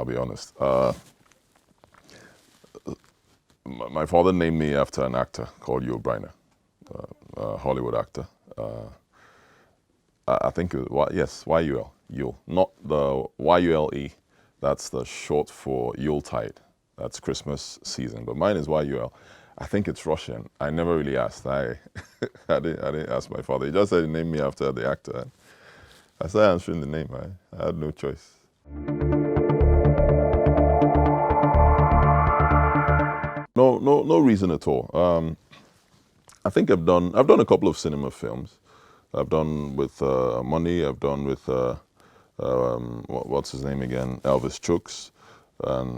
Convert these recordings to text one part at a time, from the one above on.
I'll be honest. My father named me after an actor called Yul Edochie, a Hollywood actor. I think it was, yes, Y-U-L, Yul, not the Y-U-L-E. That's the short for Yuletide. That's Christmas season, but mine is Y-U-L. I think it's Russian. I never really asked. I didn't ask my father. He just said he named me after the actor. I started answering the name. I had no choice. No reason at all. I think I've done a couple of cinema films. I've done with Money. I've done with what's his name again? Elvis Chooks,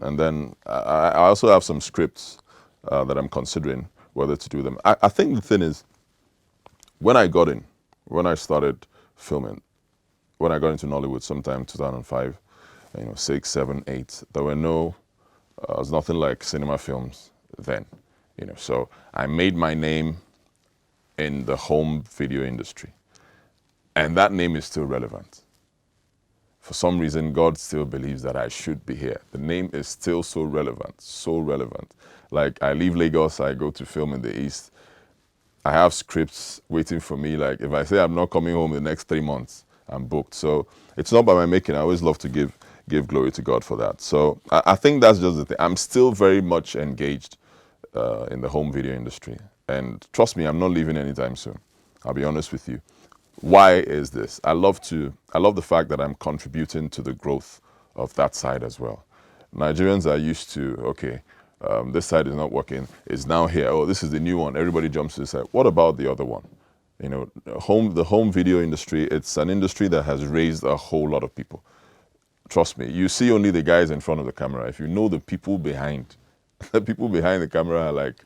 and then I also have some scripts that I'm considering whether to do them. I think the thing is, when I started filming, when I got into Nollywood, sometime 2005, 6, 7, 8, there was nothing like cinema films then, So I made my name in the home video industry, and that name is still relevant. For some reason, God still believes that I should be here. The name is still so relevant, so relevant. Like, I leave Lagos, I go to film in the East. I have scripts waiting for me. Like, if I say I'm not coming home the next 3 months, I'm booked. So it's not by my making. I always love to give glory to God for that. So I think that's just the thing. I'm still very much engaged in the home video industry. And trust me, I'm not leaving anytime soon. I'll be honest with you. Why is this? I love the fact that I'm contributing to the growth of that side as well. Nigerians are used to, okay, this side is not working, it's now here, oh, this is the new one, everybody jumps to the side. What about the other one? The home video industry, it's an industry that has raised a whole lot of people. Trust me, you see only the guys in front of the camera. If you know the people behind, the people behind the camera are like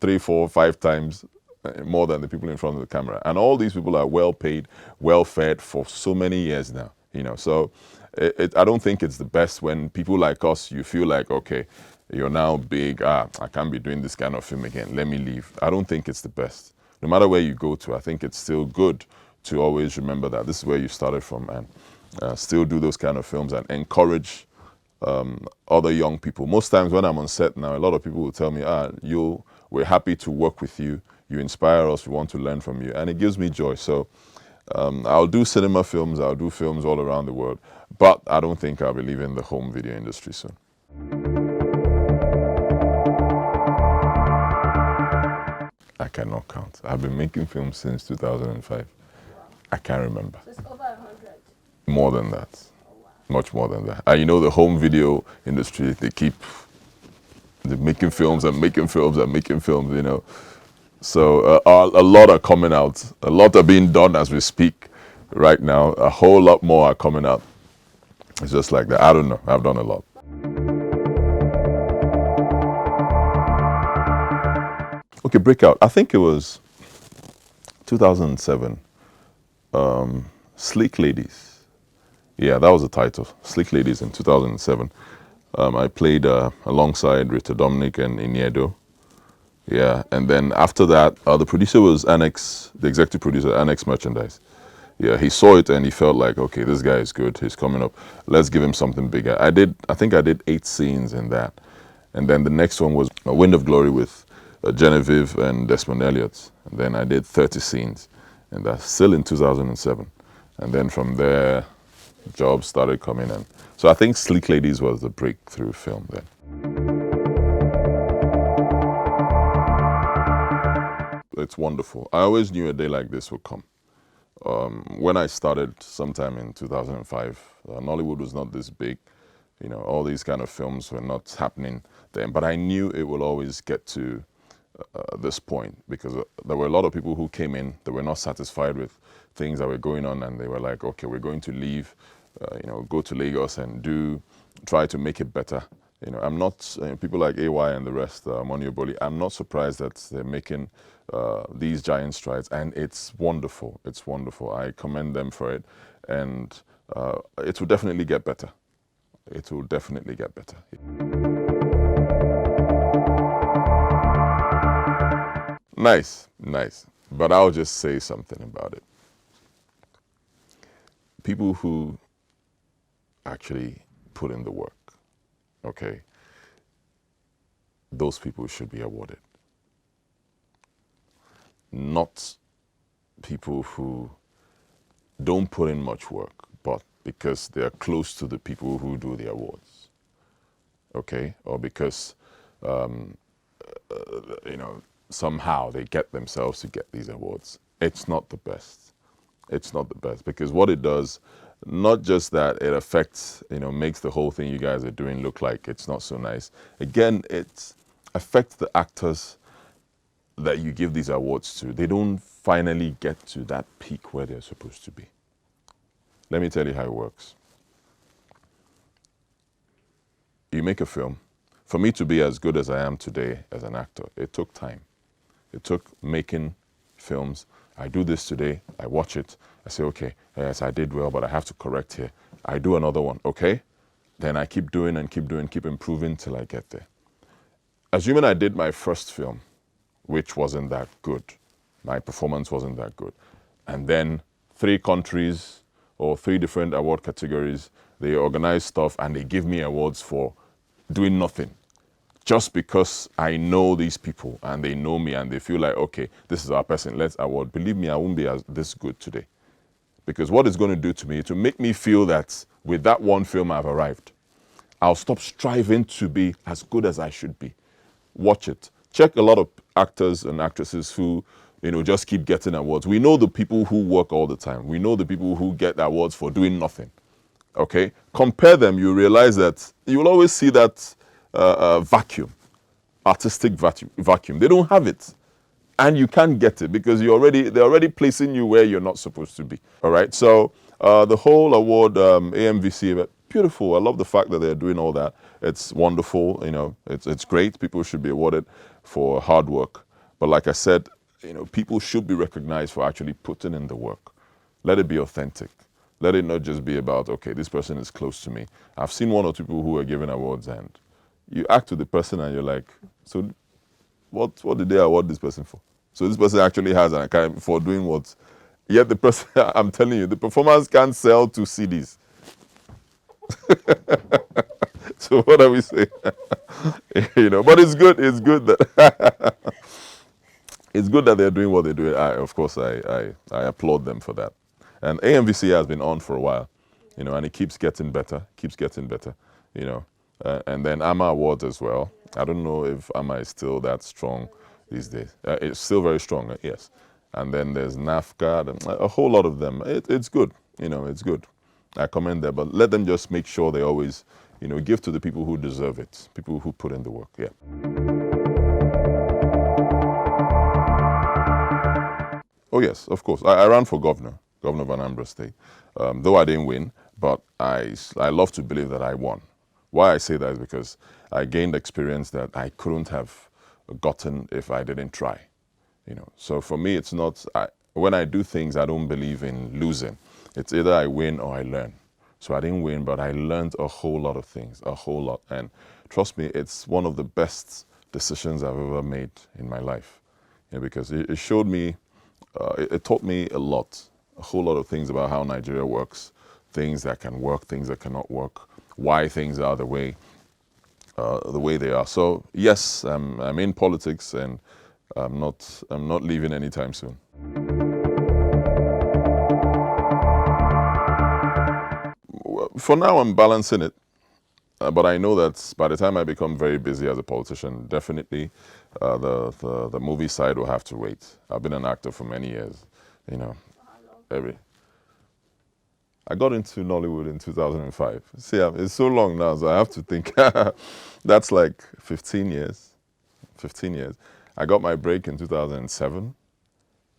3, 4, 5 times more than the people in front of the camera. And all these people are well paid, well fed for so many years now, So I don't think it's the best when people like us, you feel like, okay, you're now big, I can't be doing this kind of film again, let me leave. I don't think it's the best. No matter where you go to, I think it's still good to always remember that this is where you started from, and still do those kind of films and encourage other young people. Most times when I'm on set now, a lot of people will tell me, we're happy to work with you. You inspire us. We want to learn from you. And it gives me joy. So I'll do cinema films. I'll do films all around the world. But I don't think I'll be leaving the home video industry soon. I cannot count. I've been making films since 2005. I can't remember. So it's over 100? More than that. Oh, wow. Much more than that. And the home video industry, they're making films and making films and making films, So a lot are coming out. A lot are being done as we speak right now. A whole lot more are coming out. It's just like that. I don't know. I've done a lot. Okay, Breakout. I think it was 2007. Sleek Ladies. Yeah, that was the title. Sleek Ladies in 2007. I played alongside Rita Dominic and Iniedo. Yeah, and then after that, the producer was Annex, the executive producer, Annex Merchandise. Yeah, he saw it and he felt like, okay, this guy is good. He's coming up. Let's give him something bigger. I think I did 8 scenes in that. And then the next one was A Wind of Glory with Genevieve and Desmond Elliott. And then I did 30 scenes. And that's still in 2007. And then from there, jobs started coming in. So I think Sleek Ladies was the breakthrough film then. It's wonderful. I always knew a day like this would come. When I started sometime in 2005, Nollywood was not this big. All these kind of films were not happening then. But I knew it will always get to this point because there were a lot of people who came in that were not satisfied with things that were going on, and they were like, okay, we're going to leave, go to Lagos and try to make it better. I'm not, people like AY and the rest, Money Oboli, I'm not surprised that they're making these giant strides, and it's wonderful. It's wonderful. I commend them for it, and it will definitely get better. It will definitely get better. Nice, nice. But I'll just say something about it. People who actually put in the work, okay, those people should be awarded. Not people who don't put in much work, but because they're close to the people who do the awards, okay? Or because, somehow they get themselves to get these awards. It's not the best. It's not the best because what it does, not just that it affects, makes the whole thing you guys are doing look like it's not so nice. Again, it affects the actors that you give these awards to. They don't finally get to that peak where they're supposed to be. Let me tell you how it works. You make a film. For me to be as good as I am today as an actor, it took time. It took making films. I do this today, I watch it, I say, okay, yes, I did well, but I have to correct here. I do another one, okay? Then I keep doing and keep doing, keep improving till I get there. Assuming I did my first film, which wasn't that good, my performance wasn't that good, and then 3 countries or 3 different award categories, they organize stuff and they give me awards for doing nothing. Just because I know these people and they know me and they feel like, okay, this is our person, let's award. Believe me, I won't be as this good today. Because what it's going to do to me, to make me feel that with that one film I've arrived, I'll stop striving to be as good as I should be. Watch it. Check a lot of actors and actresses who, just keep getting awards. We know the people who work all the time. We know the people who get awards for doing nothing. Okay? Compare them, you realize that you will always see that vacuum, artistic vacuum. They don't have it. And you can't get it because they're already placing you where you're not supposed to be. All right. So the whole award, AMVC, beautiful. I love the fact that they're doing all that. It's wonderful. It's great. People should be awarded for hard work. But like I said, people should be recognized for actually putting in the work. Let it be authentic. Let it not just be about, okay, this person is close to me. I've seen 1 or 2 people who are given awards and you act to the person and you're like, so what did they award this person for? So this person actually has an account for doing what? Yet the person, I'm telling you, the performance can't sell 2 CDs. So what are we saying? But it's good. It's good that it's good that they're doing what they're doing. Of course, I applaud them for that. And AMVC has been on for a while, and it keeps getting better. And then AMA Awards as well. I don't know if AMA is still that strong these days. It's still very strong, yes. And then there's NAFCA, and a whole lot of them. It's good, it's good. I commend them, but let them just make sure they always, give to the people who deserve it, people who put in the work, yeah. Oh yes, of course. I ran for governor of Anambra State. Though I didn't win, but I love to believe that I won. Why I say that is because I gained experience that I couldn't have gotten if I didn't try. So for me, it's not, when I do things, I don't believe in losing. It's either I win or I learn. So I didn't win, but I learned a whole lot of things, a whole lot. And trust me, it's one of the best decisions I've ever made in my life. Because it showed me, it taught me a whole lot of things about how Nigeria works, things that can work, things that cannot work, why things are the way they are. So yes, I'm in politics, and I'm not leaving anytime soon. For now, I'm balancing it, but I know that by the time I become very busy as a politician, definitely the movie side will have to wait. I've been an actor for many years, I got into Nollywood in 2005. See, it's so long now, so I have to think. That's like 15 years. 15 years. I got my break in 2007.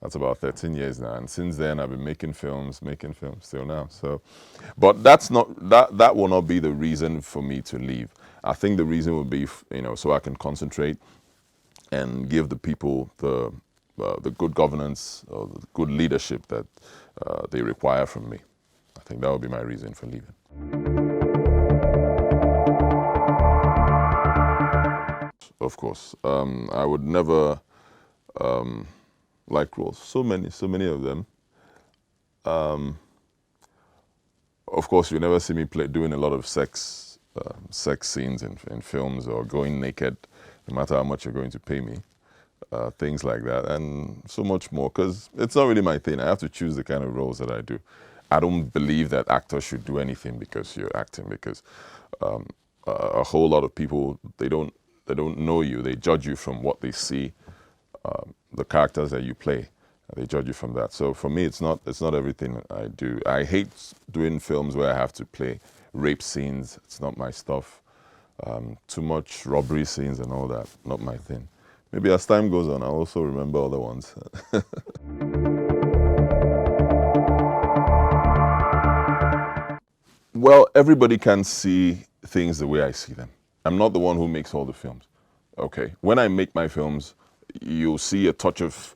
That's about 13 years now. And since then, I've been making films till now. So, but that will not be the reason for me to leave. I think the reason would be, so I can concentrate and give the people the good governance or the good leadership that they require from me. I think that would be my reason for leaving. Of course, I would never like roles. So many of them. Of course, you never see me doing a lot of sex sex scenes in films or going naked, no matter how much you're going to pay me. Things like that, and so much more, because it's not really my thing. I have to choose the kind of roles that I do. I don't believe that actors should do anything because you're acting, because a whole lot of people, they don't know you. They judge you from what they see, the characters that you play. They judge you from that. So for me, it's not everything I do. I hate doing films where I have to play rape scenes. It's not my stuff. Too much robbery scenes and all that. Not my thing. Maybe as time goes on, I'll also remember other ones. Well, everybody can see things the way I see them. I'm not the one who makes all the films. Okay. When I make my films, you'll see a touch of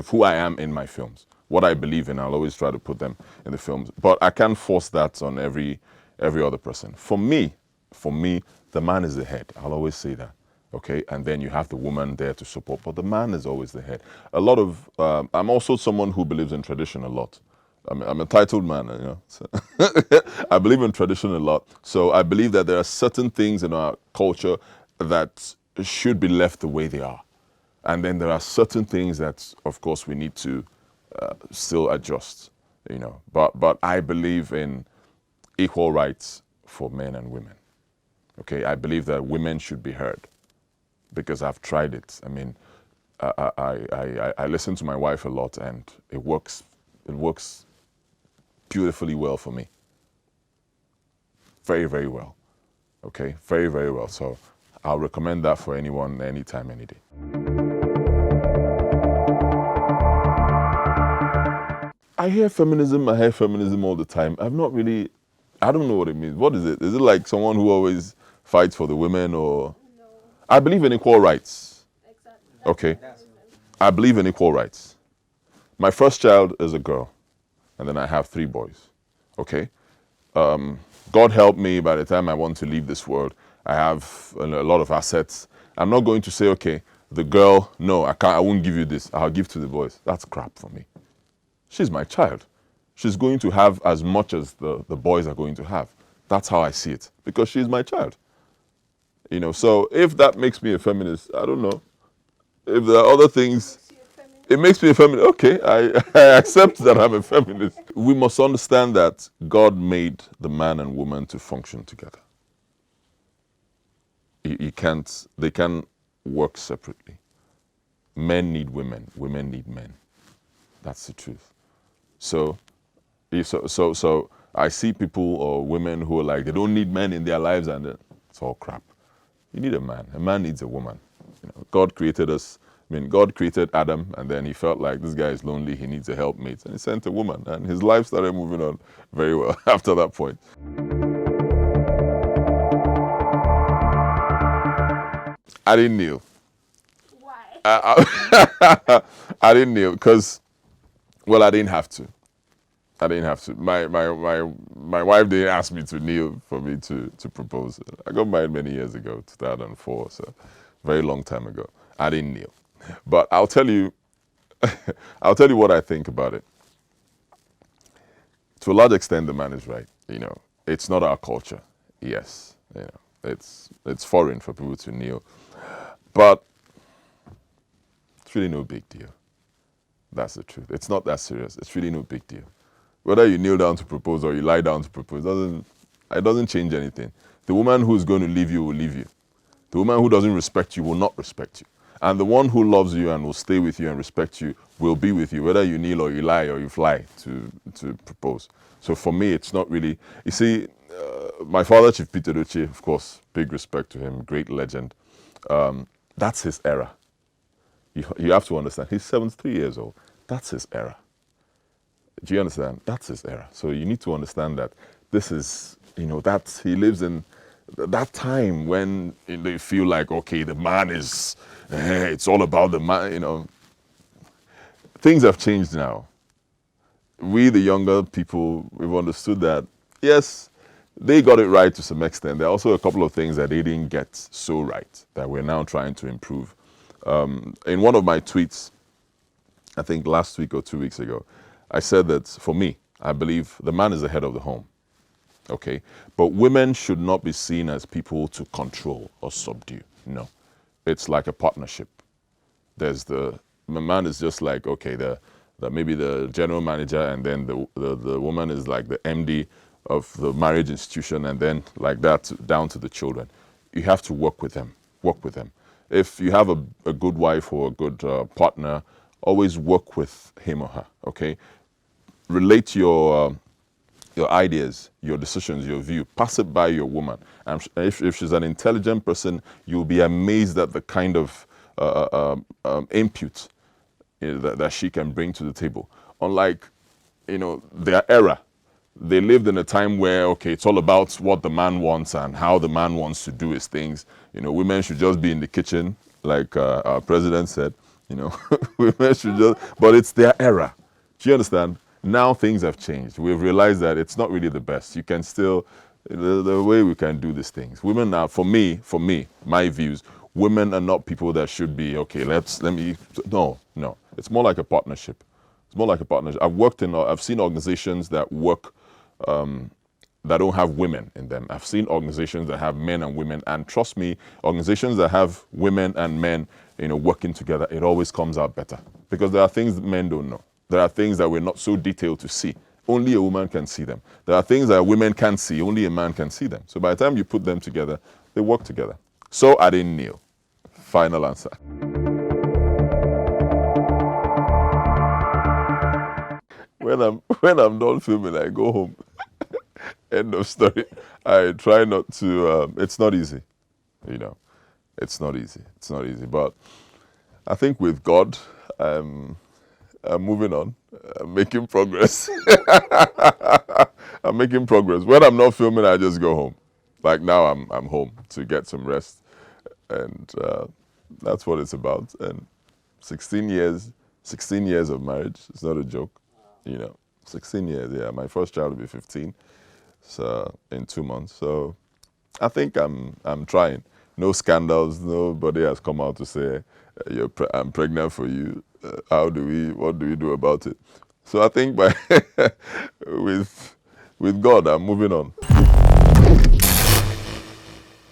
who I am in my films. What I believe in, I'll always try to put them in the films. But I can't force that on every other person. For me, the man is the head. I'll always say that. Okay, and then you have the woman there to support, but the man is always the head. A lot of, I'm also someone who believes in tradition a lot. I'm a titled man, you know. So I believe in tradition a lot. So I believe that there are certain things in our culture that should be left the way they are. And then there are certain things that, of course, we need to still adjust, you know. But I believe in equal rights for men and women. Okay, I believe that women should be heard, because I've tried it. I mean, I listen to my wife a lot, and it works beautifully well for me. Very, very well. Okay, very, very well. So I'll recommend that for anyone, anytime, any day. I hear feminism all the time. I don't know what it means. What is it? Is it like someone who always fights for the women, or? No. I believe in equal rights. Exactly. Okay. I believe in equal rights. My first child is a girl, and then I have 3 boys. Okay. God help me, by the time I want to leave this world, I have a lot of assets. I'm not going to say, okay, the girl, no, I won't give you this. I'll give to the boys. That's crap for me. She's my child. She's going to have as much as the boys are going to have. That's how I see it, because she's my child. You know, so if that makes me a feminist, I don't know. If there are other things, it makes me a feminist. Okay, I accept that I'm a feminist. We must understand that God made the man and woman to function together. They can't work separately. Men need women, women need men. That's the truth. So I see people or women who are like, they don't need men in their lives, and it's all crap. You need a man. A man needs a woman. You know, God created us. I mean, God created Adam, and then he felt like this guy is lonely, he needs a helpmate, and he sent a woman, and his life started moving on very well after that point. I didn't kneel. Why? I didn't kneel because, well, I didn't have to. I didn't have to. My wife didn't ask me to kneel for me to propose. I got married many years ago, 2004, so very long time ago. I didn't kneel. But I'll tell you, I'll tell you what I think about it. To a large extent, the man is right. You know, it's not our culture. Yes, you know, it's foreign for people to kneel, but it's really no big deal. That's the truth. It's not that serious. It's really no big deal. Whether you kneel down to propose or you lie down to propose, it doesn't change anything. The woman who is going to leave you will leave you. The woman who doesn't respect you will not respect you. And the one who loves you and will stay with you and respect you will be with you, whether you kneel or you lie or you fly to propose. So for me, it's not really, you see, my father, Chief Peter Edochie, of course, big respect to him, great legend. That's his era. You have to understand, he's 73 years old. That's his era. Do you understand? That's his era. So you need to understand that this is, you know, that he lives in that time when they feel like, okay, the man is, it's all about the man, you know. Things have changed now. We, the younger people, we've understood that, yes, they got it right to some extent. There are also a couple of things that they didn't get so right that we're now trying to improve. In one of my tweets, I think last week or 2 weeks ago, I said that for me, I believe the man is the head of the home. Okay, but women should not be seen as people to control or subdue. No, it's like a partnership. There's the man is just like, okay, the maybe the general manager, and then the woman is like the MD of the marriage institution, and then like that down to the children. You have to work with them. Work with them. If you have a good wife or a good partner, always work with him or her. Okay, relate your ideas, your decisions, your view. Pass it by your woman. And if she's an intelligent person, you'll be amazed at the kind of input that she can bring to the table. Unlike, their era, they lived in a time where, okay, it's all about what the man wants and how the man wants to do his things. Women should just be in the kitchen, like our president said. Women should just, but it's their era. Do you understand? Now things have changed. We've realized that it's not really the best. You can still, the way we can do these things. Women are, for me, my views, women are not people that should be, okay, no. It's more like a partnership. It's more like a partnership. I've seen organizations that work, that don't have women in them. I've seen organizations that have men and women, and trust me, organizations that have women and men, working together, it always comes out better. Because there are things that men don't know. There are things that we're not so detailed to see. Only a woman can see them. There are things that women can't see. Only a man can see them. So by the time you put them together, they work together. So I didn't kneel. Final answer. When I'm done filming, I go home. End of story. I try not to. It's not easy, It's not easy. It's not easy. But I think with God, I'm moving on. I'm making progress. I'm making progress. When I'm not filming, I just go home. Like now, I'm home to get some rest, and that's what it's about. And 16 years of marriage. It's not a joke, 16 years. Yeah, my first child will be 15, so in 2 months. So I think I'm trying. No scandals. Nobody has come out to say I'm pregnant for you. What do we do about it? So I think with God, I'm moving on.